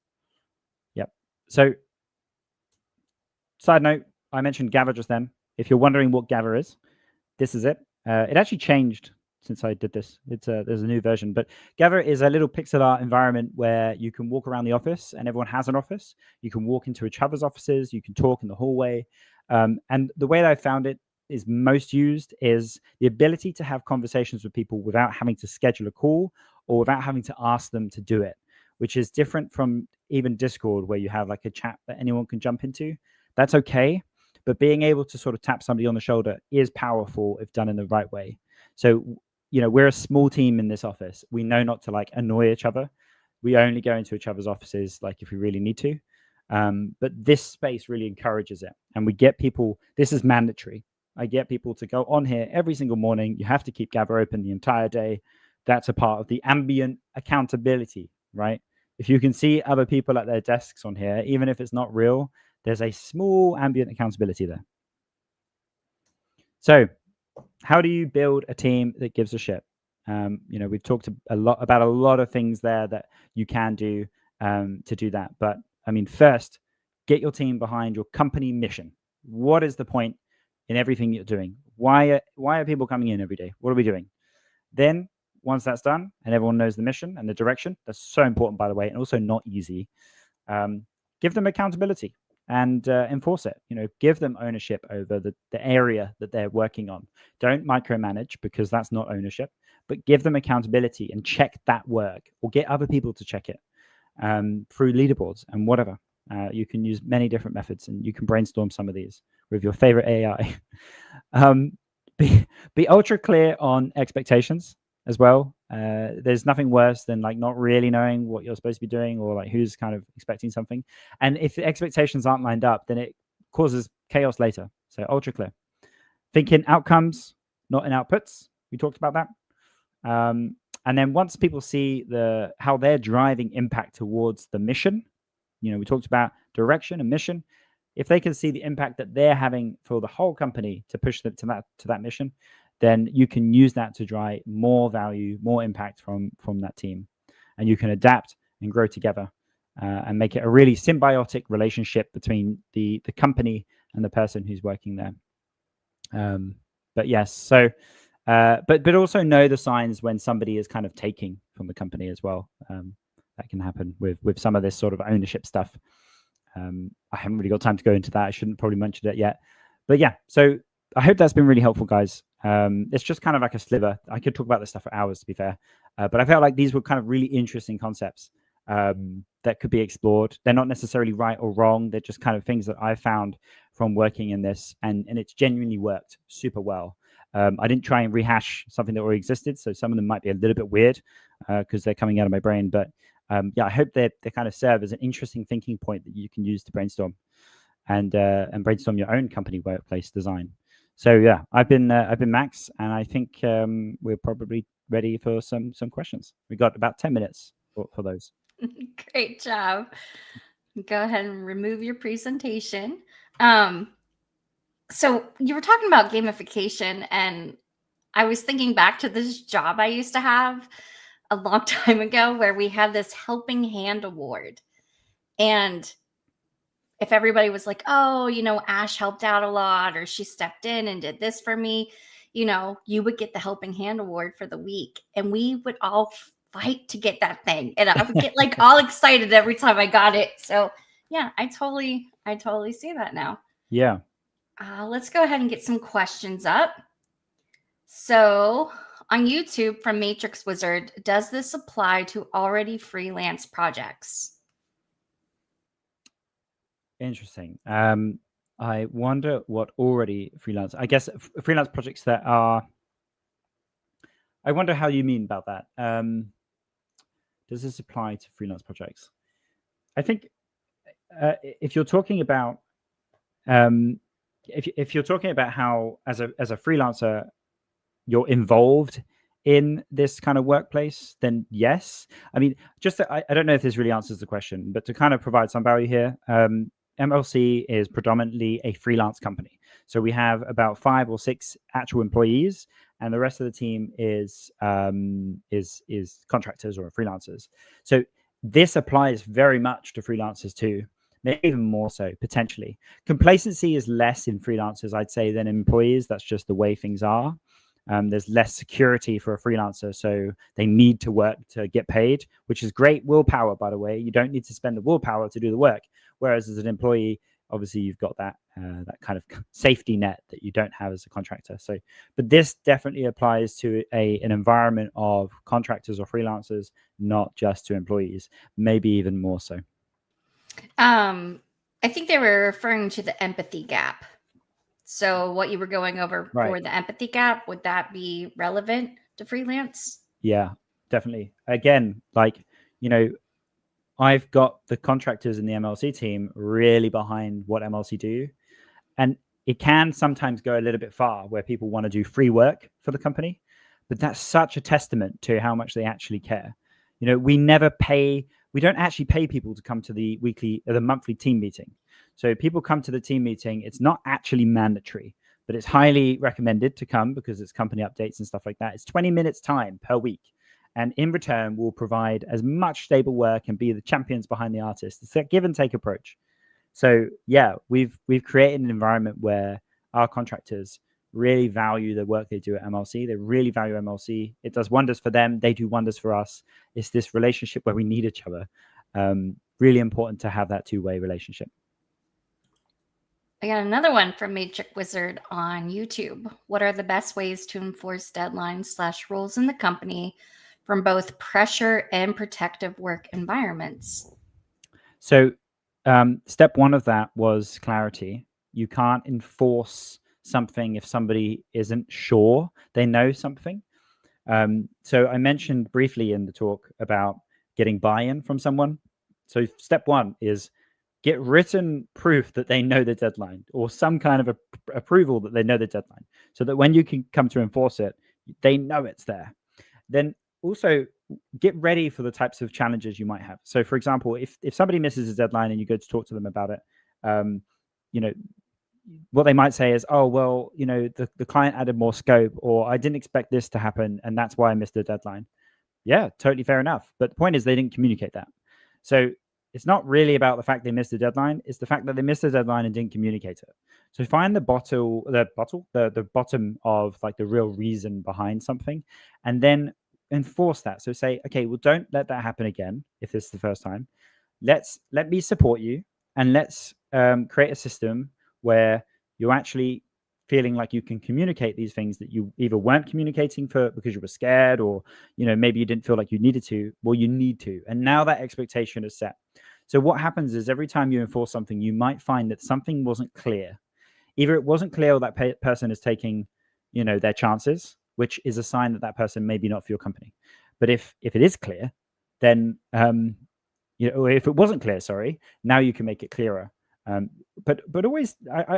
Speaker 3: Yep. So side note, I mentioned Gather just then. If you're wondering what Gather is, this is it. It actually changed since I did this. There's a new version, but Gather is a little pixel art environment where you can walk around the office, and everyone has an office. You can walk into each other's offices. You can talk in the hallway. And the way that I found it is most used is the ability to have conversations with people without having to schedule a call or without having to ask them to do it, which is different from even Discord, where you have like a chat that anyone can jump into. That's okay. But being able to sort of tap somebody on the shoulder is powerful if done in the right way. So, we're a small team in this office. We know not to annoy each other. We only go into each other's offices if we really need to. But this space really encourages it. And we get people, this is mandatory. I get people to go on here every single morning. You have to keep Gather open the entire day. That's a part of the ambient accountability, right? If you can see other people at their desks on here, even if it's not real, there's a small ambient accountability there. So how do you build a team that gives a shit? We've talked about a lot of things there that you can do to do that. But I mean, first, get your team behind your company mission. What is the point in everything you're doing? Why are people coming in every day? What are we doing? Then once that's done and everyone knows the mission and the direction, that's so important, by the way, and also not easy. Give them accountability and enforce it. Give them ownership over the area that they're working on. Don't micromanage, because that's not ownership, but give them accountability and check that work, or get other people to check it through leaderboards and whatever. You can use many different methods, and you can brainstorm some of these with your favorite AI. Be ultra clear on expectations as well. There's nothing worse than not really knowing what you're supposed to be doing, or who's kind of expecting something. And if the expectations aren't lined up, then it causes chaos later. So ultra clear. Think in outcomes, not in outputs. We talked about that. And then once people see how they're driving impact towards the mission, we talked about direction and mission. If they can see the impact that they're having for the whole company to push them to that mission, then you can use that to drive more value, more impact from that team. And you can adapt and grow together and make it a really symbiotic relationship between the company and the person who's working there. But yes, so but also know the signs when somebody is kind of taking from the company as well. That can happen with some of this sort of ownership stuff. I haven't really got time to go into that. I shouldn't probably mention it yet. But yeah, so I hope that's been really helpful, guys. It's just kind of like a sliver. I could talk about this stuff for hours, to be fair. But I felt like these were kind of really interesting concepts. that could be explored. They're not necessarily right or wrong. They're just kind of things that I've found from working in this, and it's genuinely worked super well. I didn't try and rehash something that already existed, so some of them might be a little bit weird because they're coming out of my brain. But yeah, I hope they kind of serve as an interesting thinking point that you can use to brainstorm and brainstorm your own company workplace design. So yeah, I've been Max, and I think we're probably ready for some questions. We got about 10 minutes for those.
Speaker 1: Great job. Go ahead and remove your presentation. So you were talking about gamification, and I was thinking back to this job I used to have a long time ago where we had this helping hand award. And if everybody was like, oh, Ash helped out a lot, or she stepped in and did this for me, you would get the helping hand award for the week. And we would all fight to get that thing. And I would get like all excited every time I got it. So yeah, I totally see that now.
Speaker 3: Yeah.
Speaker 1: Let's go ahead and get some questions up. So on YouTube from Matrix Wizard, does this apply to already freelance projects?
Speaker 3: Interesting. I wonder what already freelance. I guess freelance projects that are. I wonder how you mean about that. Does this apply to freelance projects? I think if you're talking about if you're talking about how as a freelancer you're involved in this kind of workplace, then yes. I mean, I don't know if this really answers the question, but to kind of provide some value here, MLC is predominantly a freelance company. So we have about 5 or 6 actual employees, and the rest of the team is contractors or freelancers. So this applies very much to freelancers too, maybe even more so potentially. Complacency is less in freelancers, I'd say, than employees. That's just the way things are. There's less security for a freelancer, so they need to work to get paid, which is great willpower, by the way. You don't need to spend the willpower to do the work. Whereas as an employee, obviously you've got that kind of safety net that you don't have as a contractor. So, but this definitely applies to an environment of contractors or freelancers, not just to employees, maybe even more so.
Speaker 1: I think they were referring to the empathy gap. So what you were going over for the empathy gap, would that be relevant to freelance?
Speaker 3: Yeah, definitely. Again, I've got the contractors in the MLC team really behind what MLC do. And it can sometimes go a little bit far where people want to do free work for the company. But that's such a testament to how much they actually care. We don't actually pay people to come to the monthly team meeting. So people come to the team meeting. It's not actually mandatory, but it's highly recommended to come because it's company updates and stuff like that. It's 20 minutes time per week. And in return, we'll provide as much stable work and be the champions behind the artist. It's that give and take approach. So yeah, we've created an environment where our contractors really value the work they do at MLC. They really value MLC. It does wonders for them. They do wonders for us. It's this relationship where we need each other. Really important to have that two-way relationship.
Speaker 1: I got another one from Matrix Wizard on YouTube. What are the best ways to enforce deadlines / rules in the company from both pressure and protective work environments?
Speaker 3: So step 1 of that was clarity. You can't enforce something if somebody isn't sure they know something. So I mentioned briefly in the talk about getting buy-in from someone. So step 1 is get written proof that they know the deadline, or some kind of approval that they know the deadline, so that when you can come to enforce it, they know it's there. Then also get ready for the types of challenges you might have. So for example, if somebody misses a deadline and you go to talk to them about it, what they might say is, oh, well, the client added more scope, or I didn't expect this to happen, and that's why I missed the deadline. Yeah, totally fair enough. But the point is they didn't communicate that. So it's not really about the fact they missed the deadline. It's the fact that they missed the deadline and didn't communicate it. So find the bottom of like the real reason behind something, and then enforce that. So say, okay, well, don't let that happen again. If this is the first time, let me support you, and let's create a system where you actually feeling like you can communicate these things that you either weren't communicating because you were scared, or maybe you didn't feel like you needed to. Well, you need to, and now that expectation is set. So what happens is every time you enforce something, you might find that something wasn't clear. Either it wasn't clear, or that person is taking their chances, which is a sign that person may be not for your company. But if it is clear, then if it wasn't clear, sorry, now you can make it clearer. But always,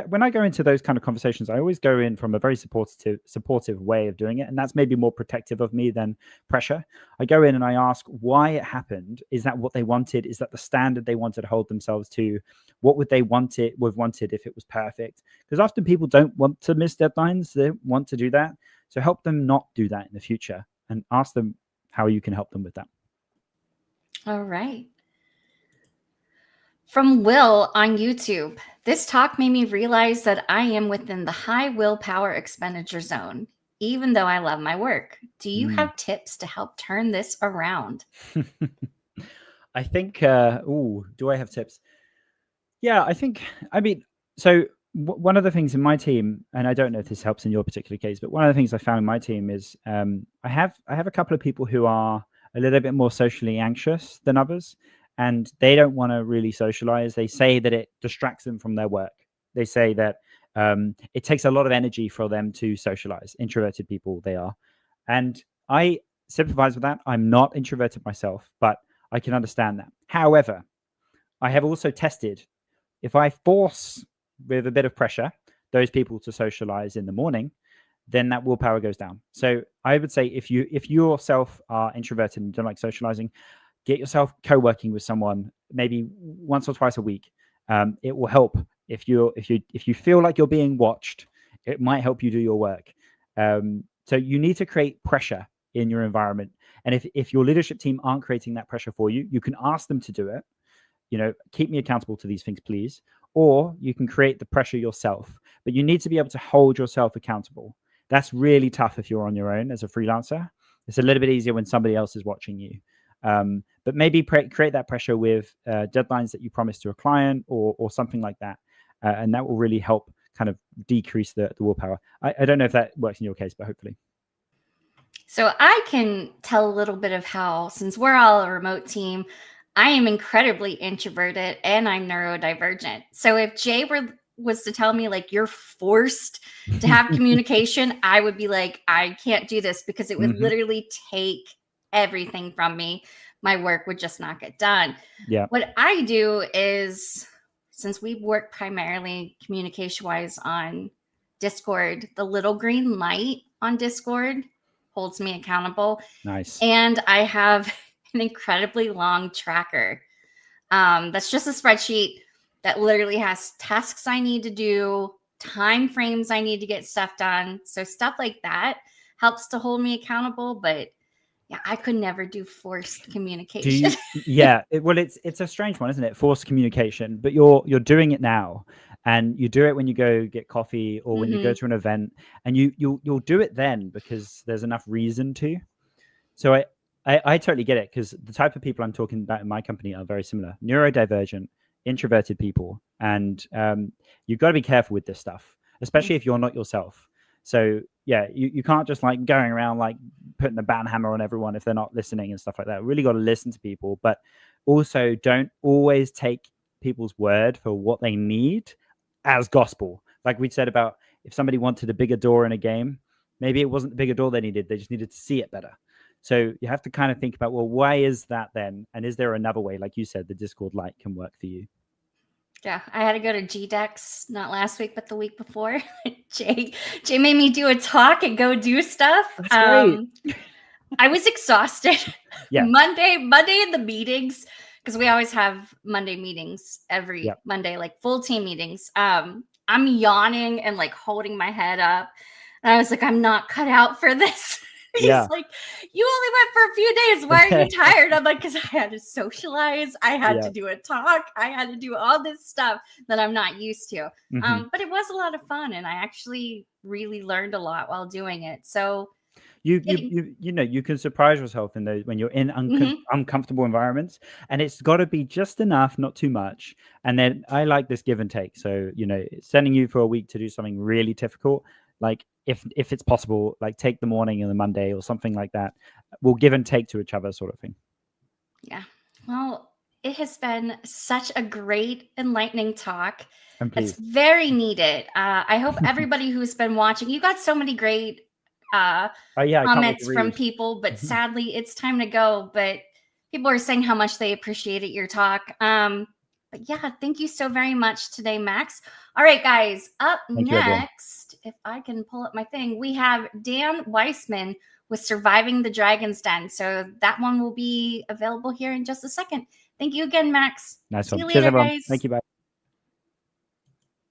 Speaker 3: when I go into those kind of conversations, I always go in from a very supportive way of doing it, and that's maybe more protective of me than pressure. I go in and I ask why it happened. Is that what they wanted? Is that the standard they wanted to hold themselves to? What would they wanted if it was perfect? Because often people don't want to miss deadlines; they want to do that. So help them not do that in the future, and ask them how you can help them with that.
Speaker 1: All right. From Will on YouTube, this talk made me realize that I am within the high willpower expenditure zone, even though I love my work. Do you have tips to help turn this around?
Speaker 3: I think, do I have tips? Yeah, so one of the things in my team, and I don't know if this helps in your particular case, but one of the things I found in my team is I have a couple of people who are a little bit more socially anxious than others, and they don't want to really socialize. They say that it distracts them from their work. They say that it takes a lot of energy for them to socialize. Introverted people, they are. And I sympathize with that. I'm not introverted myself, but I can understand that. However, I have also tested, if I force with a bit of pressure those people to socialize in the morning, then that willpower goes down. So I would say if you yourself are introverted and don't like socializing, get yourself co-working with someone maybe once or twice a week. It will help. If you feel like you're being watched, it might help you do your work. So you need to create pressure in your environment. And if your leadership team aren't creating that pressure for you, you can ask them to do it. Keep me accountable to these things, please. Or you can create the pressure yourself. But you need to be able to hold yourself accountable. That's really tough if you're on your own as a freelancer. It's a little bit easier when somebody else is watching you. But maybe create that pressure with deadlines that you promise to a client or something like that. And that will really help kind of decrease the willpower. I don't know if that works in your case, but hopefully.
Speaker 1: So I can tell a little bit of how, since we're all a remote team, I am incredibly introverted and I'm neurodivergent. So if Jay was to tell me like you're forced to have communication, I would be like, I can't do this because it would literally take everything from me. My work would just not get done.
Speaker 3: Yeah.
Speaker 1: What I do is, since we work primarily communication wise on Discord, the little green light on Discord holds me accountable.
Speaker 3: Nice.
Speaker 1: And I have an incredibly long tracker. That's just a spreadsheet that literally has tasks I need to do, time frames I need to get stuff done. So stuff like that helps to hold me accountable. But yeah, I could never do forced communication.
Speaker 3: It's a strange one, isn't it? Forced communication, but you're doing it now, and you do it when you go get coffee or when you go to an event, and you'll do it then because there's enough reason to. So I totally get it, because the type of people I'm talking about in my company are very similar: neurodivergent, introverted people, and you've got to be careful with this stuff, especially if you're not yourself. So yeah, you can't just like going around like putting a ban hammer on everyone if they're not listening and stuff like that. Really got to listen to people, but also don't always take people's word for what they need as gospel. Like we said about if somebody wanted a bigger door in a game, maybe it wasn't the bigger door they needed. They just needed to see it better. So you have to kind of think about, well, why is that then? And is there another way? Like you said, the Discord light can work for you.
Speaker 1: Yeah, I had to go to GDEX not last week, but the week before. Jay made me do a talk and go do stuff.
Speaker 3: That's great.
Speaker 1: I was exhausted.
Speaker 3: Yeah.
Speaker 1: Monday in the meetings, because we always have Monday meetings every Monday, like full team meetings. I'm yawning and like holding my head up. And I was like, I'm not cut out for this. He's like, you only went for a few days. Why are you tired? I'm like, because I had to socialize. I had to do a talk. I had to do all this stuff that I'm not used to. But it was a lot of fun. And I actually really learned a lot while doing it. So
Speaker 3: You can surprise yourself in those when you're in
Speaker 1: Mhm.
Speaker 3: uncomfortable environments, and it's got to be just enough, not too much. And then I like this give and take. So sending you for a week to do something really difficult, like if it's possible, like take the morning and the Monday or something like that. We'll give and take to each other, sort of thing.
Speaker 1: Yeah. Well, it has been such a great, enlightening talk. It's very needed. I hope everybody who's been watching, you got so many great comments from people, but sadly it's time to go. But people are saying how much they appreciated your talk. But yeah, thank you so very much today, Max. All right, guys, up next, if I can pull up my thing, we have Dan Weissman with Surviving the Dragon's Den. So that one will be available here in just a second. Thank you again, Max.
Speaker 3: Nice
Speaker 1: See
Speaker 3: one.
Speaker 1: you
Speaker 3: Cheers,
Speaker 1: later,
Speaker 3: everyone.
Speaker 1: guys.
Speaker 3: Thank you. Bye.